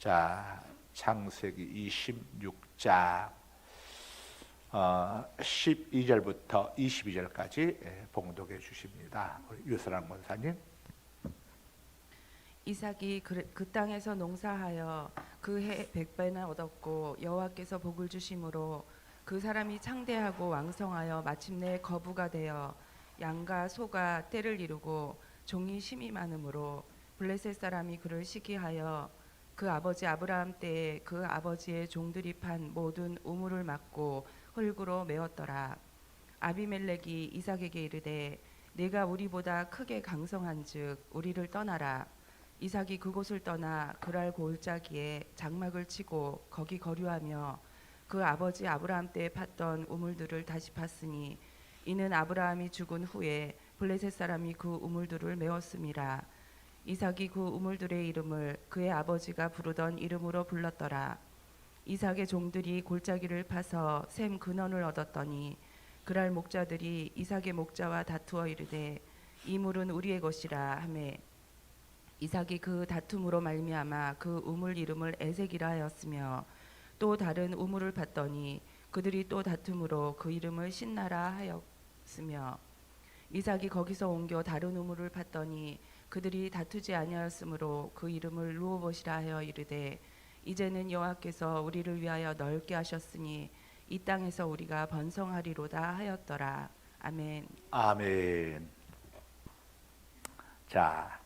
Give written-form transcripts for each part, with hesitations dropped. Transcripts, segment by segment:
자, 창세기 26장 12절부터 22절까지 봉독해 주십니다. 우리 유서랑 권사님. 이삭이 그 땅에서 농사하여 그 해 100배나 얻었고 여호와께서 복을 주심으로 그 사람이 창대하고 왕성하여 마침내 거부가 되어 양과 소가 떼를 이루고 종이 심이 많으므로 블레셋 사람이 그를 시기하여 그 아버지 아브라함 때에 그 아버지의 종들이 판 모든 우물을 막고 흙으로 메웠더라. 아비멜렉이 이삭에게 이르되 네가 우리보다 크게 강성한즉 우리를 떠나라. 이삭이 그곳을 떠나 그랄 골짜기에 장막을 치고 거기 거류하며 그 아버지 아브라함 때에 팠던 우물들을 다시 팠으니 이는 아브라함이 죽은 후에 블레셋 사람이 그 우물들을 메웠음이라. 이삭이 그 우물들의 이름을 그의 아버지가 부르던 이름으로 불렀더라. 이삭의 종들이 골짜기를 파서 샘 근원을 얻었더니 그랄 목자들이 이삭의 목자와 다투어 이르되 이 물은 우리의 것이라 하매 이삭이 그 다툼으로 말미암아 그 우물 이름을 에색이라 하였으며 또 다른 우물을 봤더니 그들이 또 다툼으로 그 이름을 신나라 하였으며 이삭이 거기서 옮겨 다른 우물을 봤더니 그들이 다투지 아니하였으므로 그 이름을 루오봇이라 하여 이르되 이제는 여호와께서 우리를 위하여 넓게 하셨으니 이 땅에서 우리가 번성하리로다 하였더라. 아멘. 아멘. 자,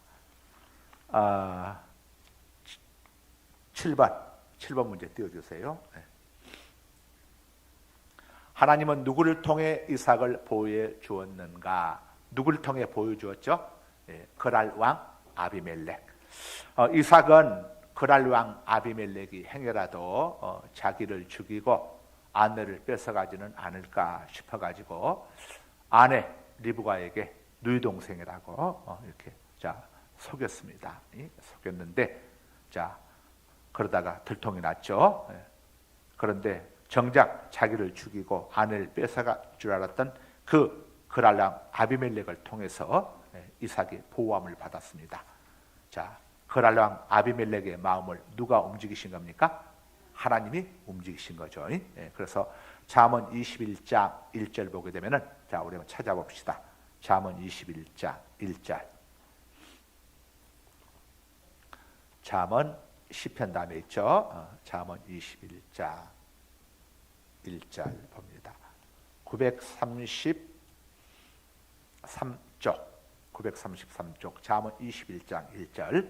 7번 문제 띄워주세요. 하나님은 누구를 통해 이삭을 보호해 주었는가? 누구를 통해 보여주었죠? 그랄 왕 아비멜렉. 이삭은 그랄 왕 아비멜렉이 행여라도 자기를 죽이고 아내를 뺏어가지는 않을까 싶어가지고 아내 리브가에게 누이 동생이라고 이렇게 속였습니다. 속였는데 그러다가 들통이 났죠. 그런데 정작 자기를 죽이고 아내를 뺏어갈 줄 알았던 그랄 왕 아비멜렉을 통해서 이삭이 보호함을 받았습니다. 그랄 왕 아비멜렉의 마음을 누가 움직이신 겁니까? 하나님이 움직이신 거죠. 그래서 잠언 21장 1절 보게 되면은 우리 한번 찾아봅시다. 잠언 21장 1절. 잠언 시편 다음에 있죠. 잠언 21장 1절 봅니다. 933쪽 잠언 21장 1절.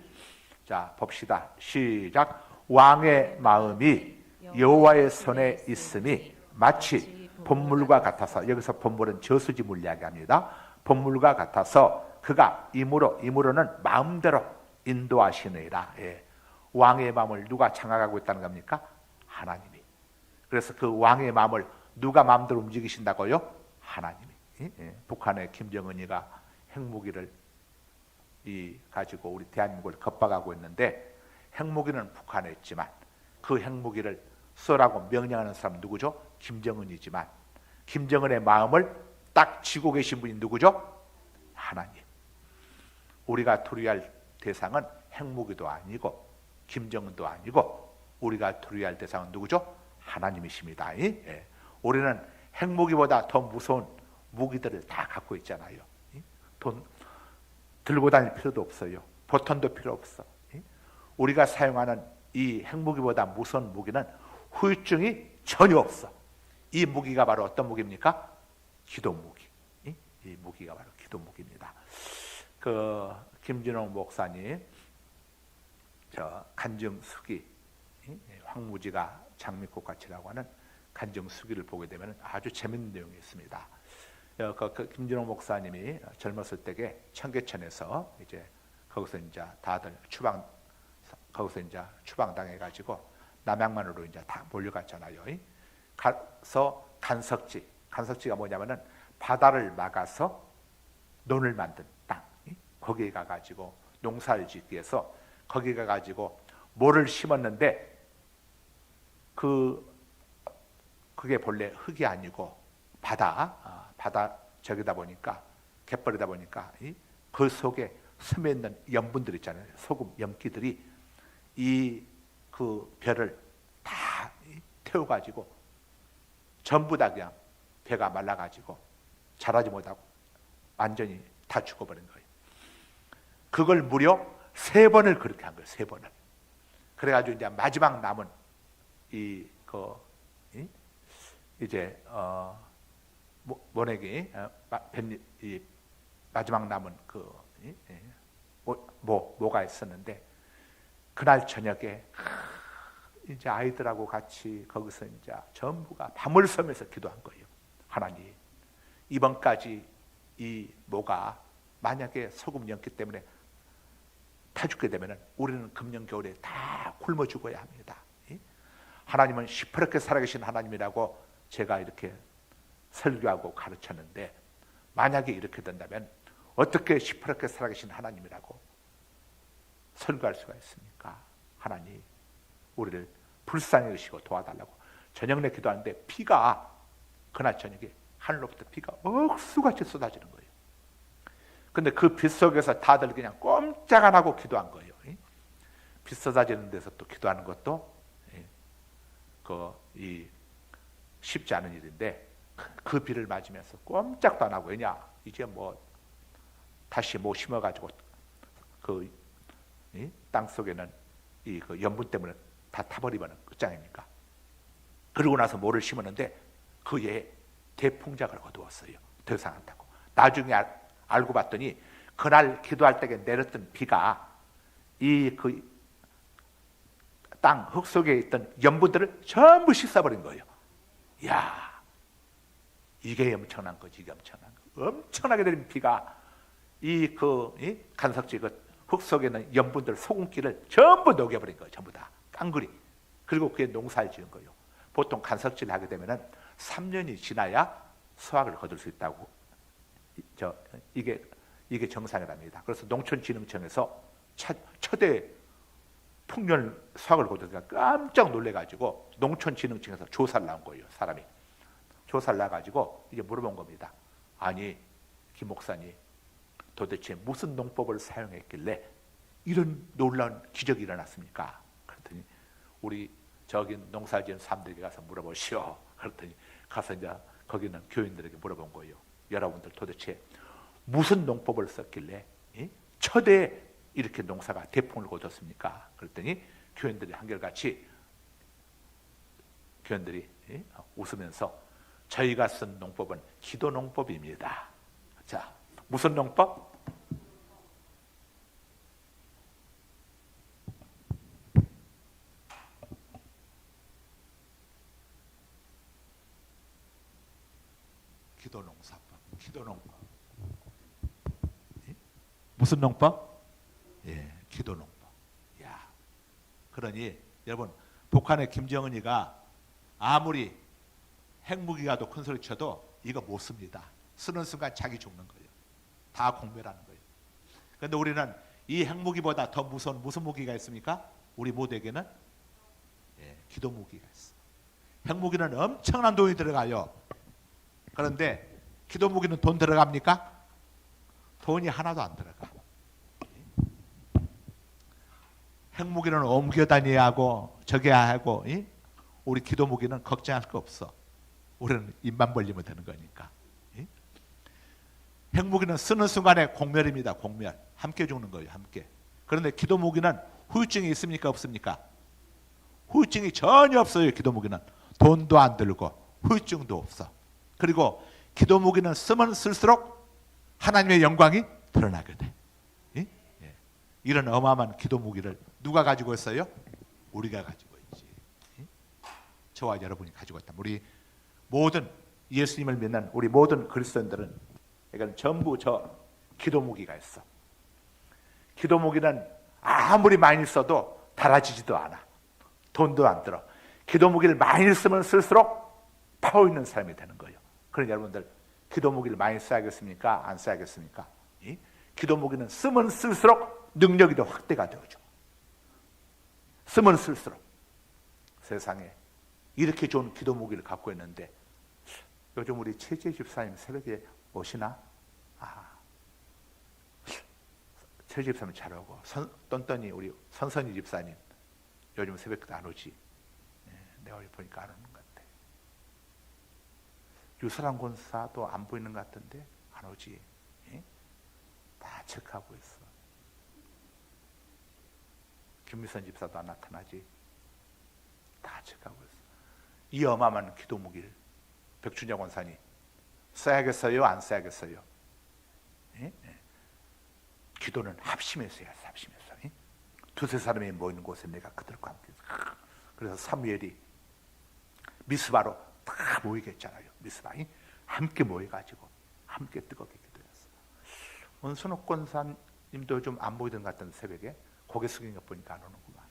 봅시다. 시작. 왕의 마음이 여호와의 손에 있음이 마치 봇물과 같아서, 여기서 봇물은 저수지물 이야기합니다. 봇물과 같아서 그가 임으로는 마음대로 인도하시느니라. 왕의 마음을 누가 장악하고 있다는 겁니까? 하나님이. 그래서 그 왕의 마음을 누가 마음대로 움직이신다고요? 하나님이. 북한의 김정은이가 핵무기를 가지고 우리 대한민국을 겁박하고 있는데, 핵무기는 북한에 있지만 그 핵무기를 쏘라고 명령하는 사람 누구죠? 김정은이지만 김정은의 마음을 딱 쥐고 계신 분이 누구죠? 하나님. 우리가 두려워할 대상은 핵무기도 아니고 김정은도 아니고 우리가 두려워할 대상은 누구죠? 하나님이십니다. 우리는 핵무기보다 더 무서운 무기들을 다 갖고 있잖아요. 돈 들고 다닐 필요도 없어요. 보탄도 필요 없어. 우리가 사용하는 이 핵무기보다 무서운 무기는 후유증이 전혀 없어. 이 무기가 바로 어떤 무기입니까? 기도 무기. 이 무기가 바로 기도 무기입니다. 김진홍 목사님, 간증수기, 황무지가 장미꽃같이라고 하는 간증수기를 보게 되면 아주 재밌는 내용이 있습니다. 김진홍 목사님이 젊었을 때에 청계천에서 거기서 다들 추방당해가지고 남양만으로 다 몰려갔잖아요. 가서 간석지가 뭐냐면은 바다를 막아서 논을 만든 땅. 거기에 가가지고 농사를 짓기 위해서 거기 가가지고 모를 심었는데 그게 본래 흙이 아니고 바다 저기다 보니까 갯벌이다 보니까 그 속에 스며 있는 염분들 있잖아요. 소금 염기들이 그 벼를 다 태워가지고 전부 다 그냥 배가 말라가지고 자라지 못하고 완전히 다 죽어버린 거예요. 그걸 무려 3번을 그렇게 한 거예요. 3번을. 그래가지고 이제 마지막 남은 이제 모내기 마지막 남은 모가 있었는데 그날 저녁에 이제 아이들하고 같이 거기서 이제 전부가 밤을 새면서 기도한 거예요. 하나님, 이번까지 이 모가 만약에 소금 연기 때문에 타 죽게 되면 우리는 금년 겨울에 다 굶어 죽어야 합니다. 하나님은 시퍼렇게 살아계신 하나님이라고 제가 이렇게 설교하고 가르쳤는데, 만약에 이렇게 된다면 어떻게 시퍼렇게 살아계신 하나님이라고 설교할 수가 있습니까? 하나님, 우리를 불쌍히 여기시고 도와달라고 저녁 내 기도하는데 비가 그날 저녁에 하늘로부터 비가 억수같이 쏟아지는 거예요. 근데 그 빛 속에서 다들 그냥 꼼짝 안 하고 기도한 거예요. 빛 쏟아지는 데서 또 기도하는 것도 쉽지 않은 일인데 그 비를 맞으면서 꼼짝도 안 하고, 왜냐 이제 다시 심어가지고 땅 속에는 그 염분 때문에 다 타버리면 끝장입니까? 그러고 나서 모를 심었는데 그에 대풍작을 거두었어요. 더 이상 안 타고. 나중에 알고 봤더니 그날 기도할 때 내렸던 비가 땅 흙 속에 있던 염분들을 전부 씻어버린 거예요. 이야, 이게 엄청난 거지. 이게 엄청난 거. 엄청나게 내린 비가 간석지 흙 속에 있는 염분들, 소금기를 전부 녹여버린 거예요. 전부 다 깡그리. 그리고 그게 농사를 지은 거예요. 보통 간석질을 하게 되면은 3년이 지나야 수확을 거둘 수 있다고. 이게 정상이랍니다. 그래서 농촌진흥청에서 초대 풍년 수확을 거두니까 깜짝 놀래가지고 농촌진흥청에서 조사를 나온 거예요. 사람이 조사를 나가지고 이제 물어본 겁니다. 아니, 김 목사님, 도대체 무슨 농법을 사용했길래 이런 놀라운 기적이 일어났습니까? 그랬더니 우리 저기 농사지은 사람들에게 가서 물어보시오. 그랬더니 가서 이제 거기는 교인들에게 물어본 거예요. 여러분들 도대체 무슨 농법을 썼길래 초대에 이렇게 농사가 대풍을 거뒀습니까? 그랬더니 교인들이 한결같이 웃으면서 저희가 쓴 농법은 기도 농법입니다. 자, 무슨 농법? 기도 농사법. 기도 농법. 무슨 농법? 예, 기도 농법. 야, 그러니 여러분, 북한의 김정은이가 아무리 핵무기가 더 큰 소리 쳐도 이거 못 씁니다. 쓰는 순간 자기 죽는 거예요. 다 공멸하는 거예요. 그런데 우리는 이 핵무기보다 더 무서운 무슨 무기가 있습니까? 우리 모두에게는 기도 무기가 있어. 핵무기는 엄청난 돈이 들어가요. 그런데 기도 무기는 돈 들어갑니까? 돈이 하나도 안 들어가. 핵무기는 옮겨 다녀야 하고 저겨야 하고, 우리 기도 무기는 걱정할 거 없어. 우리는 입만 벌리면 되는 거니까. 핵무기는 쓰는 순간에 공멸입니다. 공멸. 함께 죽는 거예요. 함께. 그런데 기도 무기는 후유증이 있습니까? 없습니까? 후유증이 전혀 없어요. 기도 무기는 돈도 안 들고 후유증도 없어. 그리고 기도 무기는 쓰면 쓸수록 하나님의 영광이 드러나게 돼. 이런 어마어마한 기도 무기를 누가 가지고 있어요? 우리가 가지고 있지. 저와 여러분이 가지고 있다. 우리 모든 예수님을 믿는 우리 모든 그리스도인들은 이건 전부 저 기도 무기가 있어. 기도 무기는 아무리 많이 써도 달아지지도 않아. 돈도 안 들어. 기도 무기를 많이 쓰면 쓸수록 파워 있는 사람이 되는 거예요. 그러니 여러분들 기도 무기를 많이 써야겠습니까? 안 써야겠습니까? 기도 무기는 쓰면 쓸수록 능력이 더 확대가 되어져. 쓰면 쓸수록. 세상에 이렇게 좋은 기도 무기를 갖고 있는데 요즘 우리 최재 집사님 새벽에 오시나? 최재 집사님 잘 오고 떤떤이 우리 선선이 집사님 요즘 새벽기도 안 오지. 내가 보니까 안 오는 것 같아. 유사람 권사도 안 보이는 것 같은데 안 오지. 다 체크하고 있어. 김미선 집사도 안 나타나지. 다 체크하고 있어. 이 어마어마한 기도 무기를 백준영 권사님 써야겠어요? 안 써야겠어요? 기도는 합심해서 해야지. 합심해서. 두세 사람이 모이는 곳에 내가 그들과 함께. 그래서 사무엘이 미스바로 다 모이게 했잖아요. 미스바 함께 모여가지고 함께 뜨겁게 기도했어. 원순옥 권사님도 좀 안 보이던 것 같은 새벽에 고개 숙인 거 보니까 안 오는구만.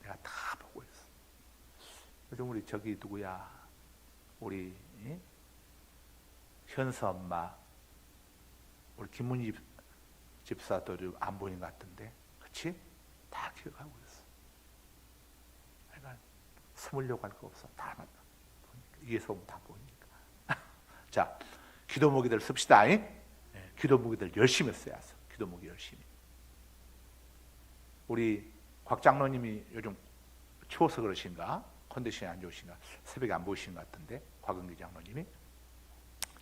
내가 다 보고 있어. 요즘 우리 저기 누구야? 우리 현서 엄마, 우리 김문희 집사도 안 보이는 것 같은데, 그렇지? 다 기억하고 있어. 그러니까 숨으려고 할 거 없어. 다 보니까. 위에서 보면 다 보이니까. 자, 기도 무기들 씁시다. 기도 무기들 열심히 써야 써. 기도 무기 열심히. 우리 곽 장로님이 요즘 추워서 그러신가? 컨디션이 안 좋으신가? 새벽에 안 보이신 것 같은데, 곽은기 장로님이.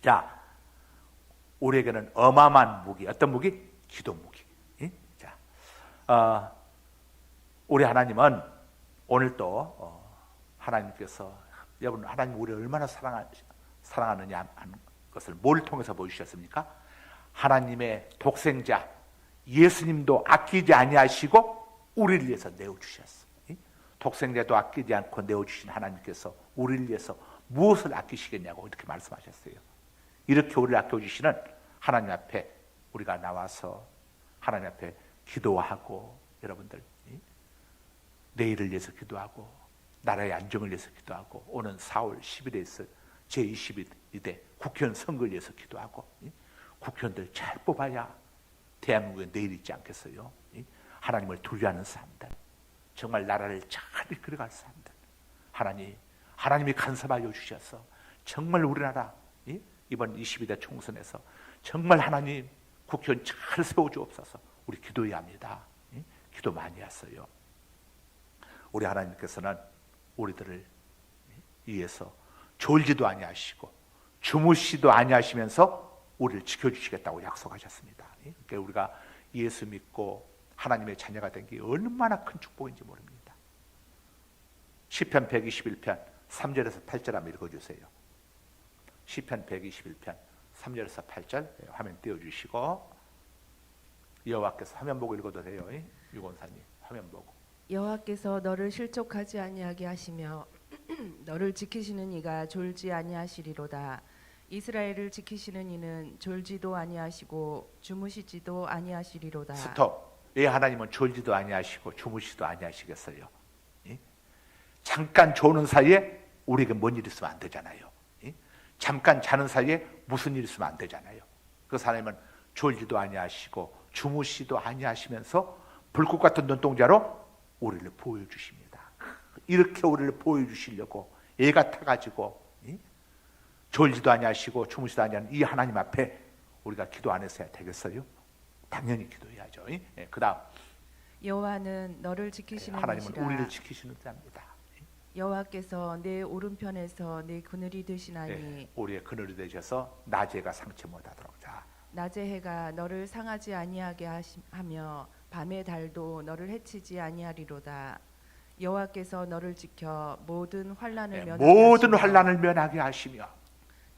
자, 우리에게는 어마어마한 무기. 어떤 무기? 기도 무기. 자, 우리 하나님은 오늘 또 하나님께서, 여러분, 하나님 우리를 얼마나 사랑하느냐 하는 것을 뭘 통해서 보여주셨습니까? 하나님의 독생자 예수님도 아끼지 아니하시고 우리를 위해서 내어주셨어. 독생자도 아끼지 않고 내어주신 하나님께서 우리를 위해서 무엇을 아끼시겠냐고 이렇게 말씀하셨어요. 이렇게 우리를 아껴주시는 하나님 앞에 우리가 나와서 하나님 앞에 기도하고, 여러분들 내일을 위해서 기도하고, 나라의 안정을 위해서 기도하고, 오는 4월 10일에 있을 제22대 국회의원 선거를 위해서 기도하고, 국회의원들 잘 뽑아야 대한민국에 내일 있지 않겠어요? 하나님을 두려워하는 사람들, 정말 나라를 잘 이끌어갈 사람들, 하나님이 간섭하여 주셔서 정말 우리나라 이번 22대 총선에서 정말 하나님 국회의원 잘 세워주옵소서. 우리 기도해야 합니다. 기도 많이 했어요. 우리 하나님께서는 우리들을 위해서 졸지도 아니하시고 주무시도 아니하시면서 우리를 지켜주시겠다고 약속하셨습니다. 그러니까 우리가 예수 믿고 하나님의 자녀가 된 게 얼마나 큰 축복인지 모릅니다. 시편 121편 3절에서 8절 한번 읽어주세요. 시편 121편 3절에서 8절 화면 띄워주시고, 여호와께서 화면 보고 읽어도 돼요. 유권사님 화면 보고. 여호와께서 너를 실족하지 아니하게 하시며 너를 지키시는 이가 졸지 아니하시리로다. 이스라엘을 지키시는 이는 졸지도 아니하시고 주무시지도 아니하시리로다. 스톱. 왜 하나님은 졸지도 아니하시고 주무시도 아니하시겠어요? 잠깐 조는 사이에 우리에게 뭔 일이 있으면 안 되잖아요. 잠깐 자는 사이에 무슨 일이 있으면 안 되잖아요. 그 하나님은 졸지도 아니하시고 주무시도 아니하시면서 불꽃 같은 눈동자로 우리를 보여주십니다. 이렇게 우리를 보여주시려고 애가 타가지고 졸지도 아니하시고 주무시도 아니하는 이 하나님 앞에 우리가 기도 안 해서야 되겠어요? 당연히 기도해야죠. 그 다음, 여호와는 너를 지키시는 하나님은 이시라. 우리를 지키시는 자입니다. 여호와께서 내 오른편에서 내 그늘이 되시나니 우리의 그늘이 되셔서 낮에가 상처 못하도록. 자, 낮의 해가 너를 상하지 아니하게 하며 밤의 달도 너를 해치지 아니하리로다. 여호와께서 너를 지켜 모든 환난을 면하게 모든 하시며 환난을 면하게 하시며,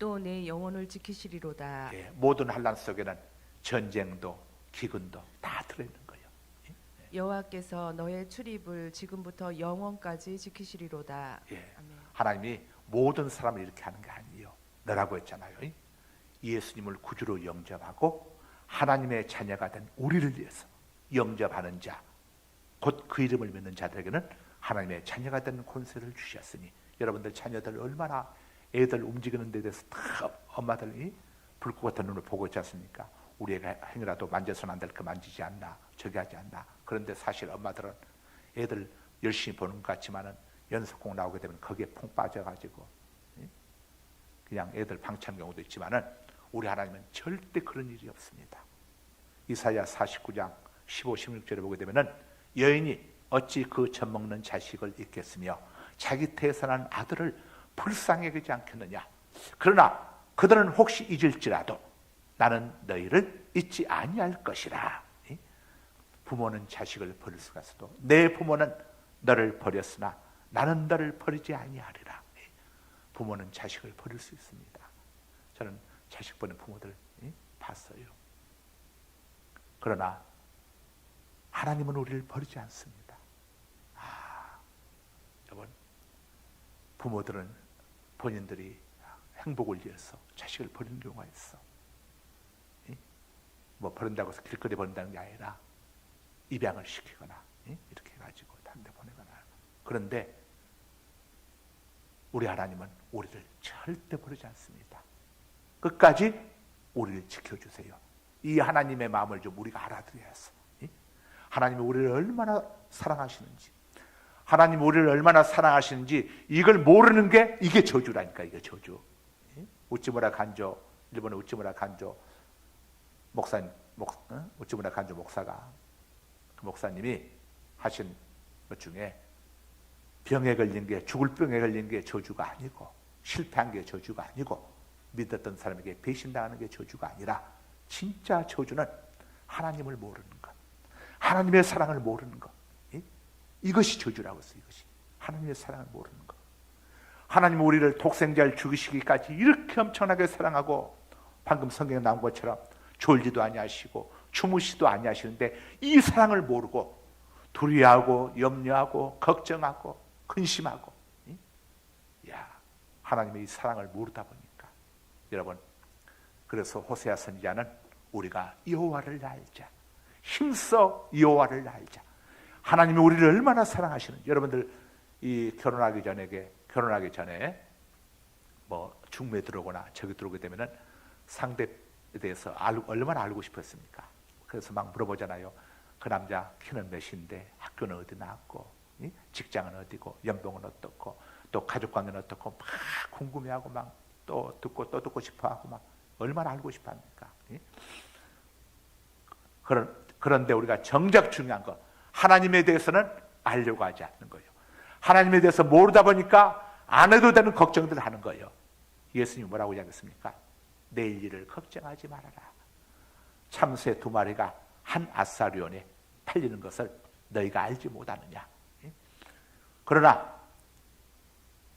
또 내 영혼을 지키시리로다. 모든 환난 속에는 전쟁도 기근도 다 들어있는 거예요. 여호와께서 너의 출입을 지금부터 영원까지 지키시리로다. 아멘. 하나님이 모든 사람을 이렇게 하는 게 아니에요. 너라고 했잖아요. 예수님을 구주로 영접하고 하나님의 자녀가 된 우리를 위해서 영접하는 자, 곧 그 이름을 믿는 자들에게는 하나님의 자녀가 된 권세를 주셨으니, 여러분들 자녀들 얼마나 애들 움직이는 데 대해서 다 엄마들이 불꽃 같은 눈을 보고 있지 않습니까? 우리가 행여라도 만져서는 안 될 거 만지지 않나, 저기 하지 않나. 그런데 사실 엄마들은 애들 열심히 보는 것 같지만은 연속곡 나오게 되면 거기에 퐁 빠져가지고 그냥 애들 방치하는 경우도 있지만은 우리 하나님은 절대 그런 일이 없습니다. 이사야 49장 15, 16절에 보게 되면은 여인이 어찌 그 젖먹는 자식을 잊겠으며 자기 태어난 아들을 불쌍히 여기지 않겠느냐. 그러나 그들은 혹시 잊을지라도 나는 너희를 잊지 아니할 것이라. 부모는 자식을 버릴 수가 있어도 내 부모는 너를 버렸으나 나는 너를 버리지 아니하리라. 부모는 자식을 버릴 수 있습니다. 저는 자식 버린 부모들 봤어요. 그러나 하나님은 우리를 버리지 않습니다. 여러분, 부모들은 본인들이 행복을 위해서 자식을 버리는 경우가 있어. 뭐 버린다고 해서 길거리 버린다는 게 아니라 입양을 시키거나 이렇게 해가지고 다른 데 보내거나. 그런데 우리 하나님은 우리를 절대 버리지 않습니다. 끝까지 우리를 지켜주세요. 이 하나님의 마음을 좀 우리가 알아들어야 해서 하나님이 우리를 얼마나 사랑하시는지, 하나님 우리를 얼마나 사랑하시는지 이걸 모르는 게 이게 저주라니까. 이게 저주. 우찌무라 간조, 일본의 우찌무라 간조 목사님, 우찌무라 간조 목사가, 그 목사님이 하신 것 중에 병에 걸린 게, 죽을 병에 걸린 게 저주가 아니고, 실패한 게 저주가 아니고, 믿었던 사람에게 배신당하는 게 저주가 아니라 진짜 저주는 하나님을 모르는 것, 하나님의 사랑을 모르는 것, 이것이 저주라고 했어요. 이것이 하나님의 사랑을 모르는 것. 하나님 우리를 독생자를 죽이시기까지 이렇게 엄청나게 사랑하고, 방금 성경에 나온 것처럼 졸지도 아니하시고 주무시도 아니하시는데 이 사랑을 모르고 두려워하고 염려하고 걱정하고 근심하고, 하나님의 이 사랑을 모르다 보니까, 여러분, 그래서 호세아 선지자는 우리가 여호와를 알자, 힘써 여호와를 알자, 하나님이 우리를 얼마나 사랑하시는지. 여러분들 이 결혼하기 전에 뭐 중매에 들어오거나 저기 들어오게 되면은 상대에 대해서 얼마나 알고 싶었습니까? 그래서 막 물어보잖아요. 그 남자 키는 몇인데, 학교는 어디 나왔고, 직장은 어디고, 연봉은 어떻고, 또 가족관계는 어떻고, 막 궁금해하고 막 또 듣고 싶어하고 막 얼마나 알고 싶어합니까? 그런데 우리가 정작 중요한 거, 하나님에 대해서는 알려고 하지 않는 거예요. 하나님에 대해서 모르다 보니까 안 해도 되는 걱정들을 하는 거예요. 예수님이 뭐라고 이야기했습니까? 내일 일을 걱정하지 말아라. 참새 2마리가 한 아사리온에 팔리는 것을 너희가 알지 못하느냐. 그러나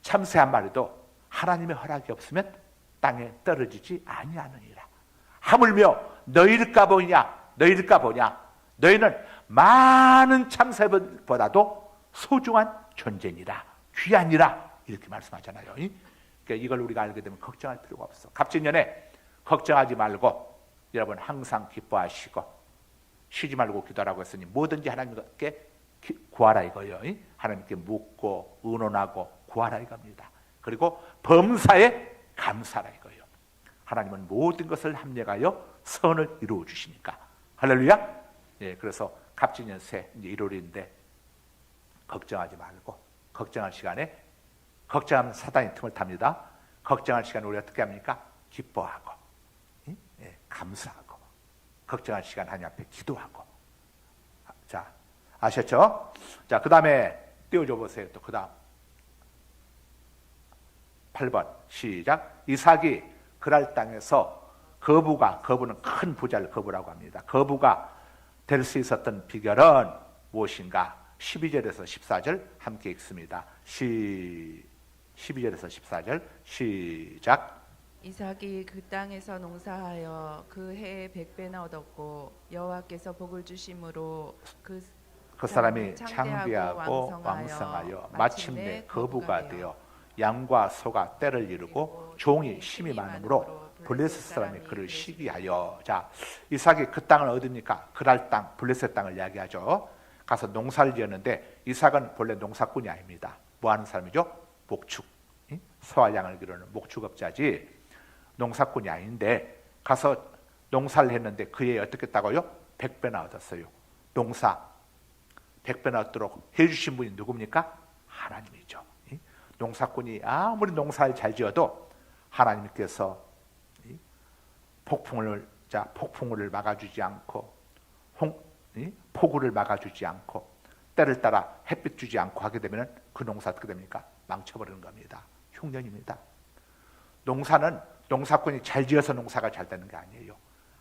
참새 1마리도 하나님의 허락이 없으면 땅에 떨어지지 아니하느니라. 하물며 너희일까 보냐, 너희는 많은 참새보다도 소중한 존재니라, 귀하니라, 이렇게 말씀하잖아요. 그러니까 이걸 우리가 알게 되면 걱정할 필요가 없어. 갑진년에 걱정하지 말고 여러분 항상 기뻐하시고 쉬지 말고 기도하라고 했으니 뭐든지 하나님께 구하라 이거예요. 하나님께 묻고 의논하고 구하라 이겁니다. 그리고 범사에 감사라 이거예요. 하나님은 모든 것을 합력하여 선을 이루어 주시니까. 할렐루야. 그래서 갑진년 새 이제 1월인데 걱정하지 말고, 걱정할 시간에, 걱정하면 사단이 틈을 탑니다. 걱정할 시간에 우리가 어떻게 합니까? 기뻐하고, 감사하고, 걱정할 시간 하나님 앞에 기도하고. 자, 아셨죠? 자, 그 다음에 띄워줘 보세요. 또 그 다음 8번 시작. 이삭이 그랄 땅에서 거부는 큰 부자를 거부라고 합니다. 거부가 될 수 있었던 비결은 무엇인가? 12절에서 14절 함께 읽습니다. 12절에서 14절 시작. 이삭이 그 땅에서 농사하여 그 해에 100배나 얻었고 여호와께서 복을 주심으로 그 사람이 창대하고 왕성하여 마침내 거부가 되어 양과 소가 떼를 이루고 종이 심이 많으므로 블레셋 사람이 그를 시기하여. 자, 이삭이 그 땅을 얻으니까 그랄 땅, 블레셋 땅을 이야기하죠. 가서 농사를 지었는데 이삭은 본래 농사꾼이 아닙니다. 뭐 하는 사람이죠? 목축, 소와 양을 기르는 목축업자지 농사꾼이 아닌데 가서 농사를 했는데 그에 어떻게 했다고요? 100배나 얻었어요. 농사 100배나 얻도록 해주신 분이 누굽니까? 하나님이죠. 농사꾼이 아무리 농사를 잘 지어도 하나님께서 폭풍을 막아주지 않고 폭우를 막아주지 않고 때를 따라 햇빛 주지 않고 하게 되면 그 농사 어떻게 됩니까? 망쳐버리는 겁니다. 흉년입니다. 농사는 농사꾼이 잘 지어서 농사가 잘 되는 게 아니에요.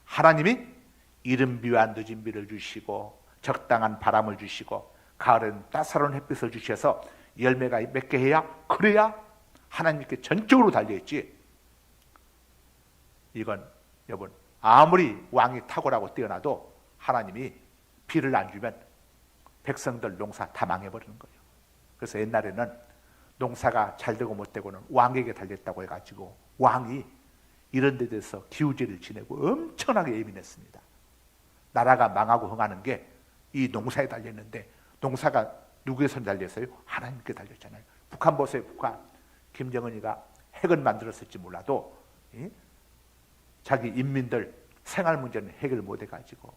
하나님이 이른 비와 늦은 비를 주시고 적당한 바람을 주시고 가을에는 따사로운 햇빛을 주셔서 열매가 맺게 해야, 그래야 하나님께 전적으로 달려있지. 이건 여러분, 아무리 왕이 탁월하고 뛰어나도 하나님이 비를 안 주면 백성들 농사 다 망해버리는 거예요. 그래서 옛날에는 농사가 잘 되고 못 되고는 왕에게 달렸다고 해가지고 왕이 이런 데 대해서 기우제를 지내고 엄청나게 예민했습니다. 나라가 망하고 흥하는 게 이 농사에 달렸는데, 농사가 누구의 손에 달렸어요? 하나님께 달렸잖아요. 북한 보세요. 북한. 김정은이가 핵은 만들었을지 몰라도 자기 인민들 생활 문제는 해결 못 해가지고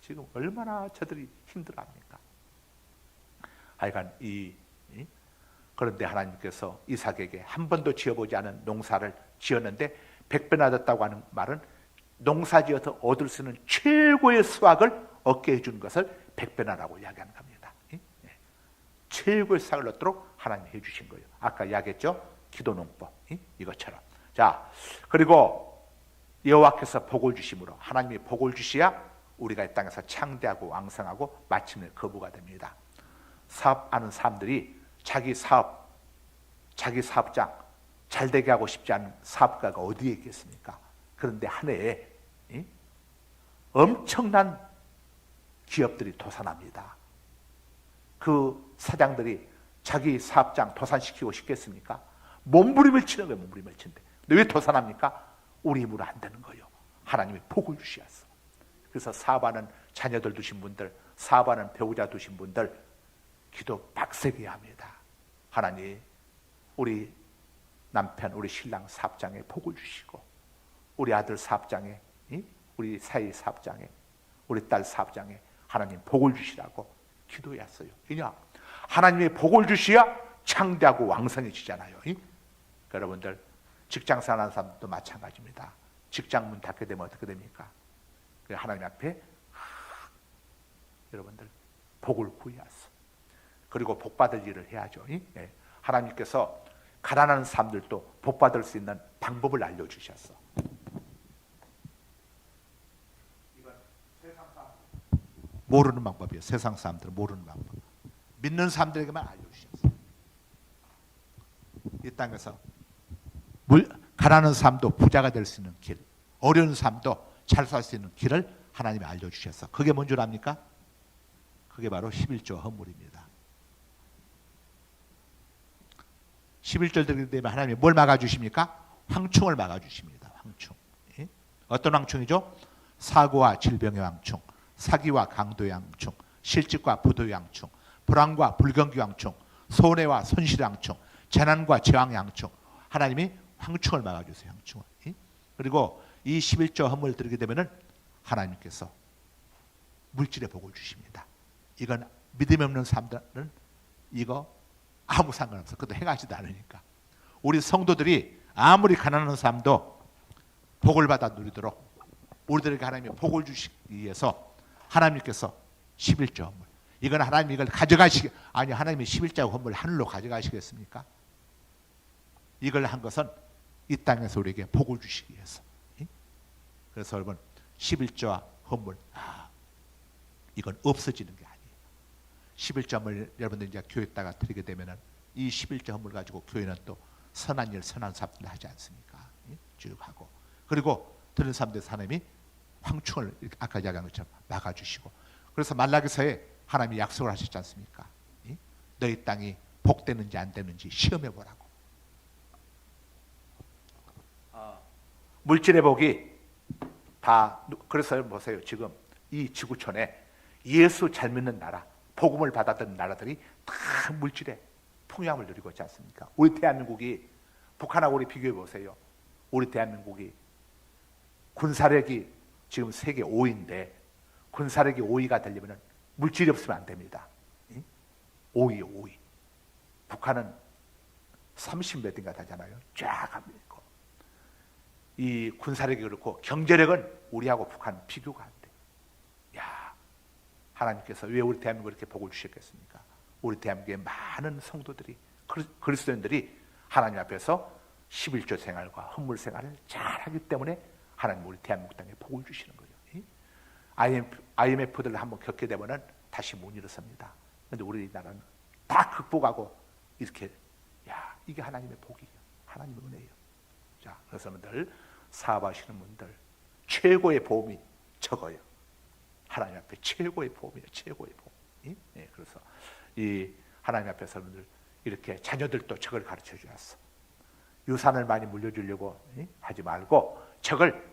지금 얼마나 저들이 힘들어합니까? 하여간 그런데 하나님께서 이삭에게 한 번도 지어보지 않은 농사를 지었는데 100배나 얻었다고 하는 말은 농사지어서 얻을 수 있는 최고의 수확을 얻게 해주는 것을 100배나라고 이야기하는 겁니다. 최고의 수확을 얻도록 하나님이 해주신 거예요. 아까 이야기했죠? 기도농법 이것처럼. 자, 그리고 여호와께서 복을 주심으로, 하나님이 복을 주시야 우리가 이 땅에서 창대하고 왕성하고 마침내 거부가 됩니다. 사업하는 사람들이 자기 사업, 자기 사업장 잘 되게 하고 싶지 않은 사업가가 어디에 있겠습니까? 그런데 한 해에 엄청난 기업들이 도산합니다. 그 사장들이 자기 사업장 도산시키고 싶겠습니까? 몸부림을 치는 거예요. 몸부림을 치는데 왜 도산합니까? 우리 힘으로 안 되는 거예요. 하나님이 복을 주시었어. 그래서 사업하는 자녀들 두신 분들, 사업하는 배우자 두신 분들 기도 빡세게 합니다. 하나님, 우리 남편, 우리 신랑 사업장에 복을 주시고, 우리 아들 사업장에, 우리 사위 사업장에, 우리 딸 사업장에 하나님 복을 주시라고 기도했어요. 왜냐? 하나님의 복을 주셔야 창대하고 왕성해지잖아요. 여러분들 직장생활 하는 사람도 마찬가지입니다. 직장 문 닫게 되면 어떻게 됩니까? 하나님 앞에 여러분들 복을 구해왔어. 그리고 복 받을 일을 해야죠. 하나님께서 가난한 사람들도 복 받을 수 있는 방법을 알려주셨어. 이건 세상 사람들 모르는 방법이에요. 세상 사람들은 모르는 방법. 믿는 사람들에게만 알려주셨어. 이 땅에서 가난한 사람도 부자가 될 수 있는 길, 어려운 사람도 잘 살 수 있는 길을 하나님이 알려주셨어. 그게 뭔 줄 압니까? 그게 바로 11조 헌물입니다. 11절 드리게 되면 하나님이 뭘 막아주십니까? 황충을 막아주십니다. 황충. 어떤 황충이죠? 사고와 질병의 황충, 사기와 강도의 황충, 실직과 부도의 황충, 불황과 불경기 황충, 손해와 손실의 황충, 재난과 재앙의 황충. 하나님이 황충을 막아주세요. 황충을. 그리고 이 11조 헌물을 드리게 되면 하나님께서 물질의 복을 주십니다. 이건 믿음이 없는 사람들은 이거 아무 상관없어. 그것도 행하지도 않으니까. 우리 성도들이 아무리 가난한 사람도 복을 받아 누리도록 우리들에게 하나님이 복을 주시기 위해서 하나님께서 11조 헌물. 이건 하나님이 이걸 가져가시기, 아니 하나님이 11조 헌물 하늘로 가져가시겠습니까? 이걸 한 것은 이 땅에서 우리에게 복을 주시기 위해서. 그래서 여러분 11조와 헌물, 이건 없어지는 게 아니에요. 11조 헌물 여러분들 이제 교회에다가 드리게 되면은 이 11조 헌물 가지고 교회는 또 선한 일, 선한 사업들 하지 않습니까? 쭉 하고, 그리고 드는 사람들 하나님이 황충을 아까 이야기한 것처럼 막아주시고, 그래서 말라기서에 하나님이 약속을 하셨지 않습니까? 너희 땅이 복되는지 안 되는지 시험해 보라고. 물질의 복이 다, 그래서 보세요. 지금 이 지구촌에 예수 잘 믿는 나라, 복음을 받았던 나라들이 다 물질의 풍요함을 누리고 있지 않습니까? 우리 대한민국이 북한하고 우리 비교해 보세요. 우리 대한민국이 군사력이 지금 세계 5위인데 군사력이 5위가 되려면 물질이 없으면 안 됩니다. 5위, 5위. 북한은 30몇 인가 되잖아요. 쫙 합니다. 이 군사력이 그렇고 경제력은 우리하고 북한 비교가 안 돼. 야, 하나님께서 왜 우리 대한민국에 이렇게 복을 주셨겠습니까? 우리 대한민국의 많은 성도들이, 그리스도인들이 하나님 앞에서 11조 생활과 헌물 생활을 잘하기 때문에 하나님 우리 대한민국 땅에 복을 주시는 거예요. IMF를 한번 겪게 되면 다시 못 일어섭니다. 그런데 우리나라는 다 극복하고 이렇게, 야, 이게 하나님의 복이에요. 하나님의 은혜예요. 자, 그래서 여러분들 사업하시는 분들 최고의 보험이 적어요. 하나님 앞에 최고의 보험이에요. 최고의 보험. 예, 그래서 이 하나님 앞에서 여러분들 이렇게 자녀들도 적을 가르쳐 주었어. 유산을 많이 물려주려고 하지 말고 적을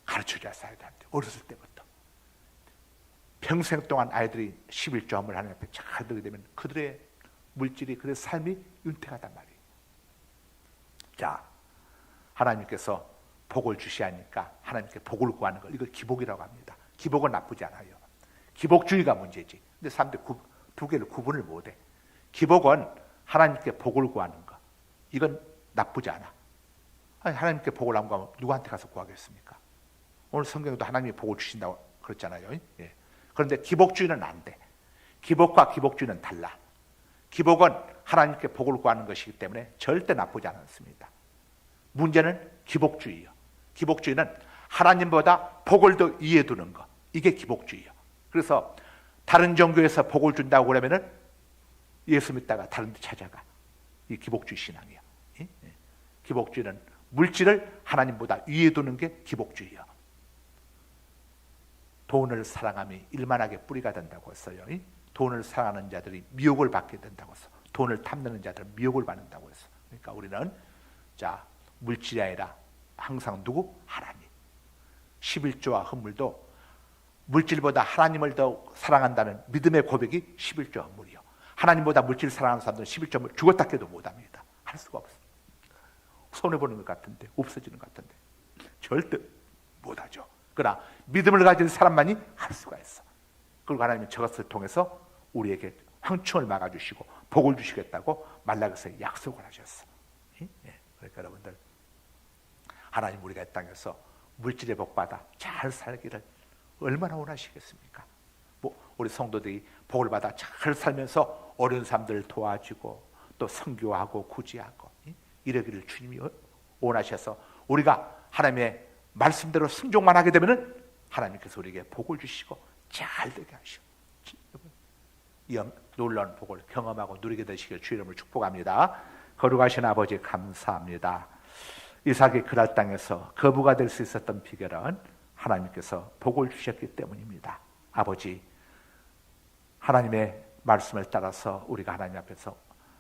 가르쳐 줬어야 되는데, 어렸을 때부터. 평생 동안 아이들이 11조 헌물 하나님 앞에 잘 들게 되면 그들의 물질이, 그들의 삶이 윤택하단 말이에요. 자, 하나님께서 복을 주시하니까 하나님께 복을 구하는 걸, 이걸 기복이라고 합니다. 기복은 나쁘지 않아요. 기복주의가 문제지. 근데 사람들이 두 개를 구분을 못해. 기복은 하나님께 복을 구하는 거, 이건 나쁘지 않아. 아니, 하나님께 복을 안 구하면 누구한테 가서 구하겠습니까? 오늘 성경에도 하나님이 복을 주신다고 그랬잖아요. 예. 그런데 기복주의는 안 돼. 기복과 기복주의는 달라. 기복은 하나님께 복을 구하는 것이기 때문에 절대 나쁘지 않습니다. 문제는 기복주의요. 기복주의는 하나님보다 복을 더 위에 두는 거, 이게 기복주의요. 그래서 다른 종교에서 복을 준다고 그러면은 예수 믿다가 다른 데 찾아가. 이 기복주의 신앙이야. 예? 기복주의는 물질을 하나님보다 위에 두는 게 기복주의야. 돈을 사랑함이 일만하게 뿌리가 된다고 했어요. 돈을 사랑하는 자들이 미혹을 받게 된다고 했어. 돈을 탐내는 자들은 미혹을 받는다고 했어. 그러니까 우리는 자, 물질이 아니라 항상 누구? 하나님. 11조와 헌물도 물질보다 하나님을 더 사랑한다는 믿음의 고백이 11조 헌물이요. 하나님보다 물질 사랑하는 사람들은 11조 헌물 죽었다 깨도 못합니다. 할 수가 없어. 손해보는 것 같은데, 없어지는 것 같은데 절대 못하죠. 그러나 믿음을 가진 사람만이 할 수가 있어. 그리고 하나님은 저것을 통해서 우리에게 황충을 막아주시고 복을 주시겠다고 말라기서에 약속을 하셨어. 예? 그러니까 여러분들, 하나님 우리가 이 땅에서 물질의 복받아 잘 살기를 얼마나 원하시겠습니까? 우리 성도들이 복을 받아 잘 살면서 어려운 사람들을 도와주고 또 선교하고 구제하고 이러기를 주님이 원하셔서 우리가 하나님의 말씀대로 순종만 하게 되면은 하나님께서 우리에게 복을 주시고 잘 되게 하시고 놀라운 복을 경험하고 누리게 되시길 주의 이름으로 축복합니다. 거룩하신 아버지 감사합니다. 이삭이 그랄 땅에서 거부가 될 수 있었던 비결은 하나님께서 복을 주셨기 때문입니다. 아버지, 하나님의 말씀을 따라서 우리가 하나님 앞에서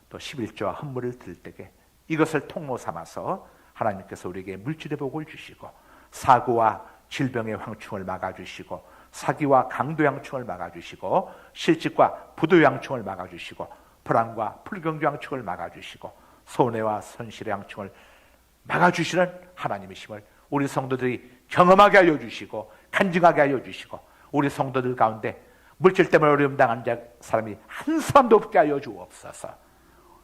또 11조와 헌물을 드릴 때에 이것을 통로 삼아서 하나님께서 우리에게 물질의 복을 주시고 사고와 질병의 황충을 막아주시고 사기와 강도의 황충을 막아주시고 실직과 부도의 황충을 막아주시고 불안과 불경주의 황충을 막아주시고 손해와 손실의 황충을 막아주시는 하나님이심을 우리 성도들이 경험하게 하여 주시고 간증하게 하여 주시고 우리 성도들 가운데 물질 때문에 어려움 당한 사람이 한 사람도 없게 하여 주옵소서.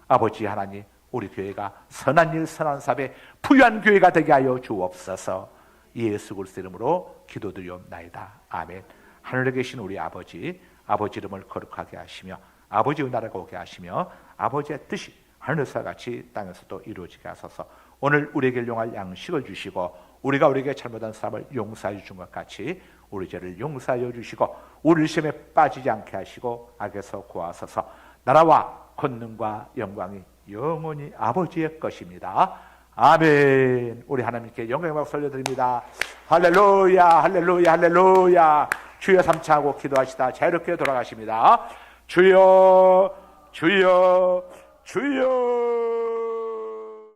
아버지 하나님, 우리 교회가 선한 일 선한 사업에 부유한 교회가 되게 하여 주옵소서. 예수 그리스도 이름으로 기도드리옵나이다. 아멘. 하늘에 계신 우리 아버지, 아버지 이름을 거룩하게 하시며 아버지의 나라가 오게 하시며 아버지의 뜻이 하늘에서 같이 땅에서도 이루어지게 하소서. 오늘 우리에게 용할 양식을 주시고 우리가 우리에게 잘못한 사람을 용서해 준 것 같이 우리 죄를 용서하여 주시고 우리 시험에 빠지지 않게 하시고 악에서 구하소서. 나라와 권능과 영광이 영원히 아버지의 것입니다. 아멘. 우리 하나님께 영광의 박수 올려드립니다. 할렐루야, 할렐루야, 할렐루야. 주여 삼창하고 기도하시다 자유롭게 돌아가십니다. 주여, 주여, 주여.